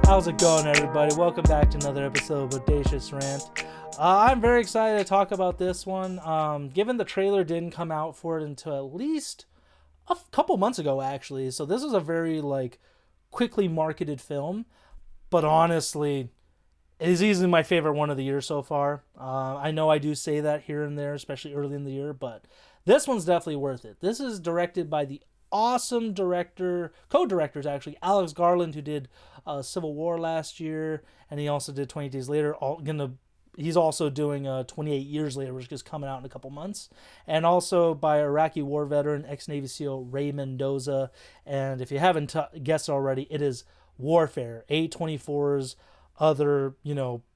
How's it going, everybody? Welcome back to another episode of Bodacious Rant. I'm very excited to talk about this one. Given the trailer didn't come out for it until at least a couple months ago, actually. So this is a very quickly marketed film. But honestly, it is easily my favorite one of the year so far. I know I do say that here and there, especially early in the year, but this one's definitely worth it. This is directed by the awesome co-directors actually, Alex Garland, who did Civil War last year, and he also did 28 Days Later. He's also doing 28 Years Later, which is coming out in a couple months, and also by Iraqi war veteran, ex-Navy SEAL Ray Mendoza. And if you haven't guessed already, it is Warfare, A24's other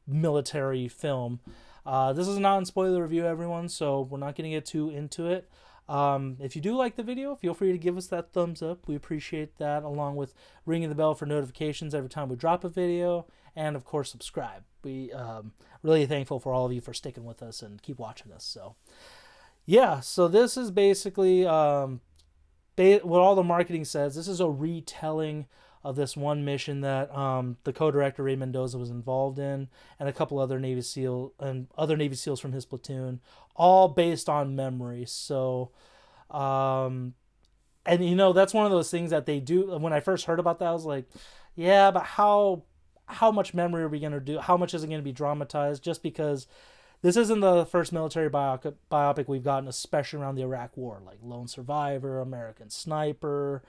military film. This is a non-spoiler review, everyone, so we're not going to get too into it. If you do like the video, feel free to give us that thumbs up. We appreciate that, along with ringing the bell for notifications every time we drop a video, and of course subscribe. We really thankful for all of you for sticking with us and keep watching us. So yeah, so this is basically what all the marketing says. This is a retelling of this one mission that the co-director Ray Mendoza was involved in, and a couple other Navy SEALs from his platoon, all based on memory. So, and that's one of those things that they do. When I first heard about that, I was like, yeah, but how much memory are we going to do? How much is it going to be dramatized? Just because this isn't the first military biopic we've gotten, especially around the Iraq War, like Lone Survivor, American Sniper.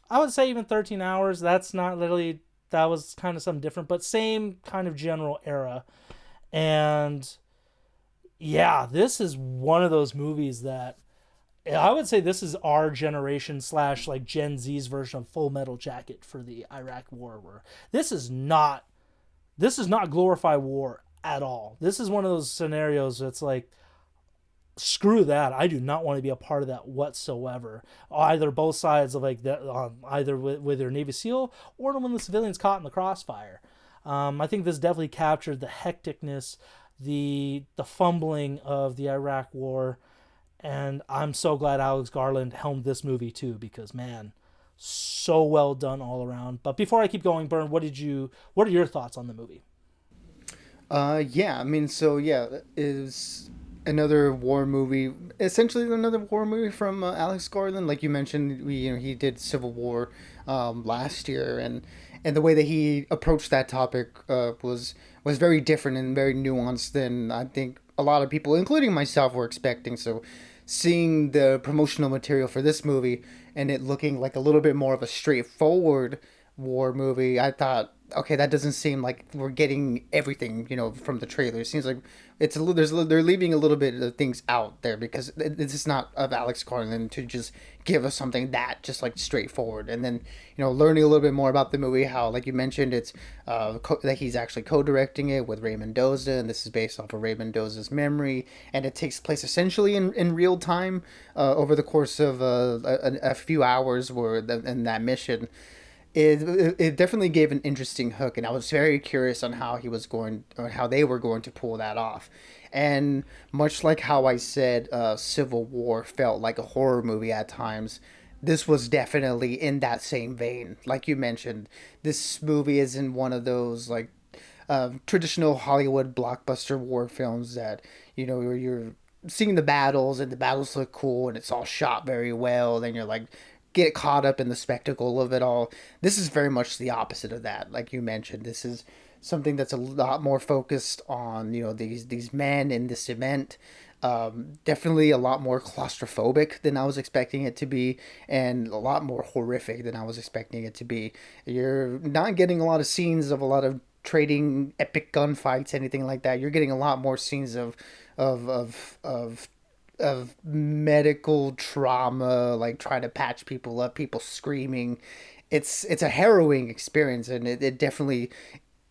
I would say even 13 Hours. That was kind of something different, but same kind of general era. And yeah, this is one of those movies that I would say this is our generation / Gen Z's version of Full Metal Jacket for the Iraq War, where this is not glorify war at all. This is one of those scenarios that's like, screw that. I do not want to be a part of that whatsoever. Either both sides of that, either with their Navy SEAL or when the civilians caught in the crossfire. I think this definitely captured the hecticness, the fumbling of the Iraq War, and I'm so glad Alex Garland helmed this movie too, because man, so well done all around. But before I keep going, Bern, what are your thoughts on the movie? Is another war movie, essentially another war movie from Alex Garland. Like you mentioned, he did Civil War last year, and the way that he approached that topic was very different and very nuanced than I think a lot of people, including myself, were expecting. So seeing the promotional material for this movie and it looking like a little bit more of a straightforward war movie, I thought, okay, that doesn't seem like we're getting everything, from the trailer. It seems like they're leaving a little bit of things out there, because this is not of Alex Garland to just give us something that just straightforward. And then, learning a little bit more about the movie, how, like you mentioned, it's that he's actually co-directing it with Ray Mendoza, and this is based off of Ray Mendoza's memory, and it takes place essentially in real time over the course of a few hours in that mission. It definitely gave an interesting hook, and I was very curious on how they were going to pull that off. And much like how I said Civil War felt like a horror movie at times, this was definitely in that same vein. Like you mentioned, this movie isn't one of those traditional Hollywood blockbuster war films that where you're seeing the battles and the battles look cool and it's all shot very well, then you're like, get caught up in the spectacle of it all. This is very much the opposite of that. Like you mentioned, this is something that's a lot more focused on these men in this event. Definitely a lot more claustrophobic than I was expecting it to be, and a lot more horrific than I was expecting it to be. You're not getting a lot of scenes of a lot of trading epic gunfights, anything like that. You're getting a lot more scenes of medical trauma, like trying to patch people up, people screaming. It's a harrowing experience, and it definitely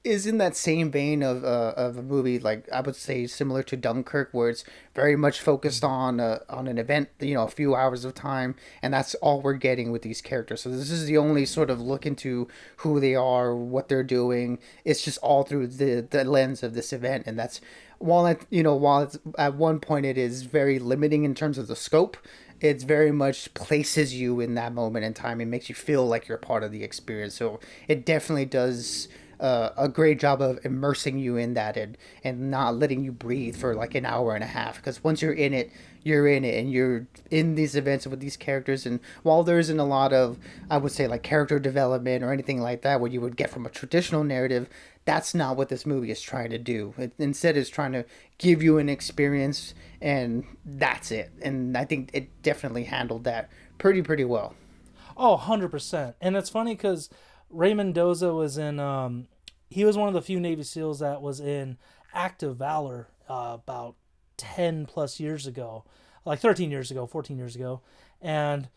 is in that same vein of a movie, like I would say similar to Dunkirk, where it's very much focused on an event, a few hours of time, and that's all we're getting with these characters. So this is the only sort of look into who they are, what they're doing. It's just all through the lens of this event, and that's while it's at one point it is very limiting in terms of the scope, it's very much places you in that moment in time. It makes you feel like you're part of the experience. So it definitely does a great job of immersing you in that, and not letting you breathe for like an hour and a half. Because once you're in it, you're in it, and you're in these events with these characters. And while there isn't a lot of, I would say, like character development or anything like that, what you would get from a traditional narrative, that's not what this movie is trying to do. It instead is trying to give you an experience, and that's it. And I think it definitely handled that pretty well. Oh, 100%. And it's funny because Ray Mendoza was in, he was one of the few Navy SEALs that was in active valor about 10 plus years ago, like 13 years ago, 14 years ago. And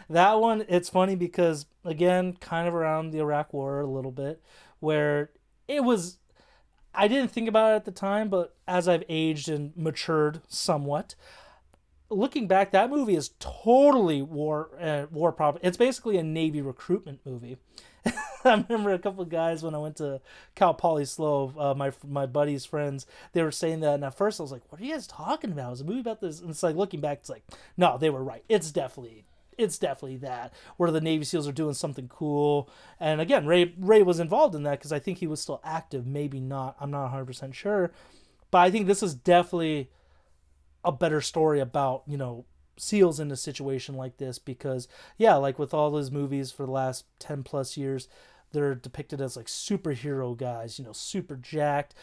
that one, it's funny because, again, kind of around the Iraq War a little bit, where it was, I didn't think about it at the time, but as I've aged and matured somewhat, looking back, that movie is totally war problem. It's basically a Navy recruitment movie. I remember a couple of guys when I went to Cal Poly Slow, my buddies' friends, they were saying that, and at first I was like, "What are you guys talking about? Is a movie about this?" And it's like looking back, it's like, no, they were right. It's definitely that where the Navy SEALs are doing something cool. And again, Ray was involved in that because I think he was still active. Maybe not. I'm not 100% sure, but I think this is definitely a better story about SEALs in a situation like this, because yeah, like with all those movies for the last 10 plus years, they're depicted as like superhero guys, super jacked,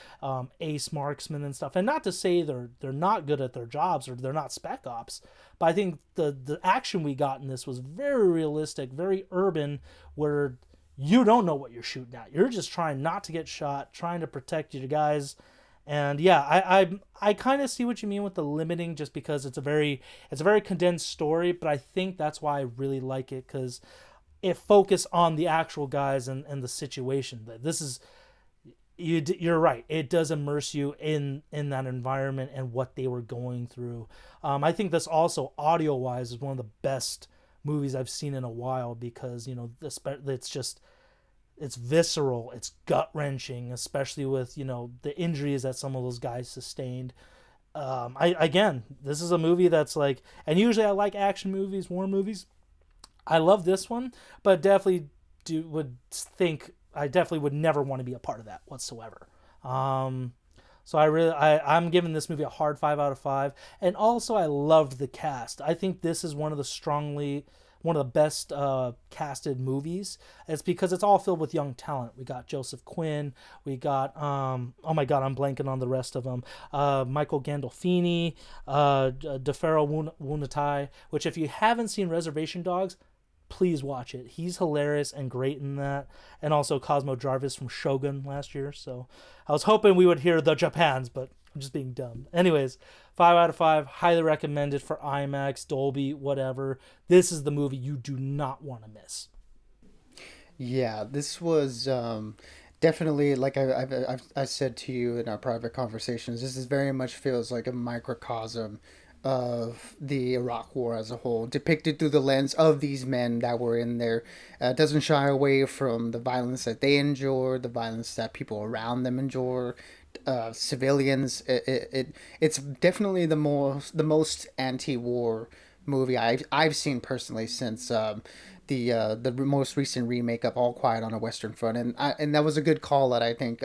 ace marksmen and stuff. And not to say they're not good at their jobs or they're not spec ops, but I think the action we got in this was very realistic, very urban, where you don't know what you're shooting at. You're just trying not to get shot, trying to protect your guys. And yeah, I kind of see what you mean with the limiting, just because it's a very condensed story, but I think that's why I really like it, because it focused on the actual guys and the situation. That this is, you're right, it does immerse you in that environment and what they were going through. I think this also audio wise is one of the best movies I've seen in a while, because it's visceral, it's gut wrenching, especially with the injuries that some of those guys sustained. I again, this is a movie that's like, and usually I like action movies, war movies. I love this one, but definitely I definitely would never want to be a part of that whatsoever. So I'm giving this movie a hard 5 out of 5, and also I loved the cast. I think this is one of the best casted movies. It's because it's all filled with young talent. We got Joseph Quinn. We got oh my god, I'm blanking on the rest of them. Michael Gandolfini, DeFaro Wunatai. Which, if you haven't seen Reservation Dogs, please watch it. He's hilarious and great in that. And also Cosmo Jarvis from Shogun last year. So I was hoping we would hear the Japans, but I'm just being dumb. Anyways, 5 out of 5. Highly recommended for IMAX, Dolby, whatever. This is the movie you do not want to miss. Yeah, this was definitely, like I said to you in our private conversations. This is very much feels like a microcosm of the Iraq War as a whole, depicted through the lens of these men that were in there. Doesn't shy away from the violence that they endure, the violence that people around them endure, civilians. It's definitely the most anti-war movie I've seen personally since the most recent remake of All Quiet on a Western Front, and that was a good call that I think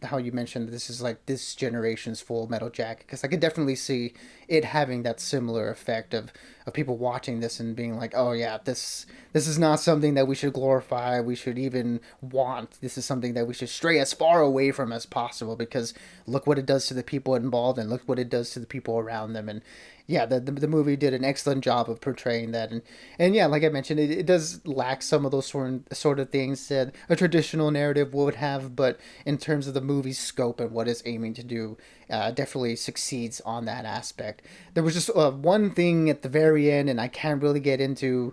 how you mentioned this is like this generation's Full Metal Jacket, because I could definitely see it having that similar effect of people watching this and being like, oh yeah, this is not something that we should glorify, we should even want. This is something that we should stray as far away from as possible, because look what it does to the people involved, and look what it does to the people around them. And yeah, the movie did an excellent job of portraying that. And yeah, like I mentioned, it does lack some of those sort of things that a traditional narrative would have, but in terms of the movie's scope and what it's aiming to do, definitely succeeds on that aspect. There was just one thing at the very end, and I can't really get into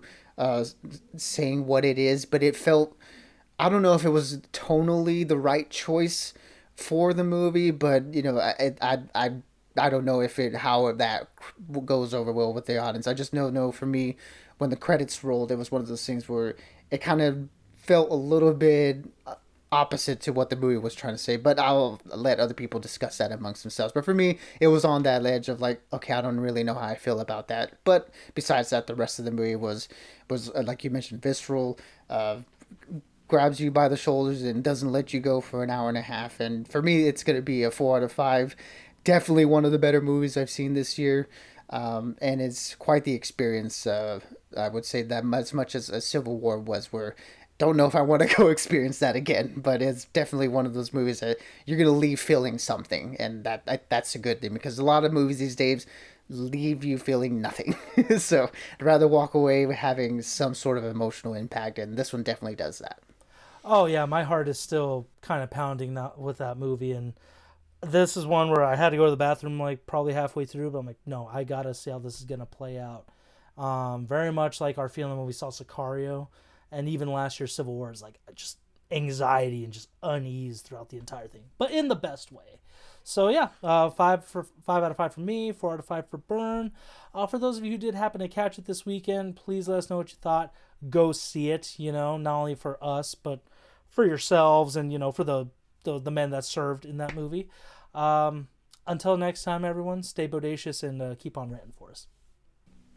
saying what it is, but it felt, I don't know if it was tonally the right choice for the movie, but I don't know if how that goes over well with the audience. I just know for me, when the credits rolled, it was one of those things where it kind of felt a little bit opposite to what the movie was trying to say, but I'll let other people discuss that amongst themselves. But for me, it was on that edge of like, okay, I don't really know how I feel about that. But besides that, the rest of the movie was like you mentioned, visceral, grabs you by the shoulders and doesn't let you go for an hour and a half. And for me, it's going to be a 4 out of 5. Definitely one of the better movies I've seen this year. And it's quite the experience. I would say that as much as a Civil War was, where don't know if I want to go experience that again, but it's definitely one of those movies that you're gonna leave feeling something, and that's a good thing because a lot of movies these days leave you feeling nothing. So I'd rather walk away having some sort of emotional impact, and this one definitely does that. Oh yeah, my heart is still kind of pounding that with that movie, and this is one where I had to go to the bathroom like probably halfway through, but I'm like, no, I gotta see how this is gonna play out. Very much like our feeling when we saw Sicario, and even last year's Civil War is like just anxiety and just unease throughout the entire thing, but in the best way. So yeah, 5 out of 5 for me, 4 out of 5 for Burn. For those of you who did happen to catch it this weekend, please let us know what you thought. Go see it, not only for us but for yourselves and for the men that served in that movie. Until next time, everyone, stay bodacious and keep on ranting for us.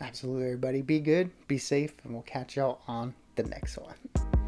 Absolutely, everybody. Be good, be safe, and we'll catch y'all on the next one.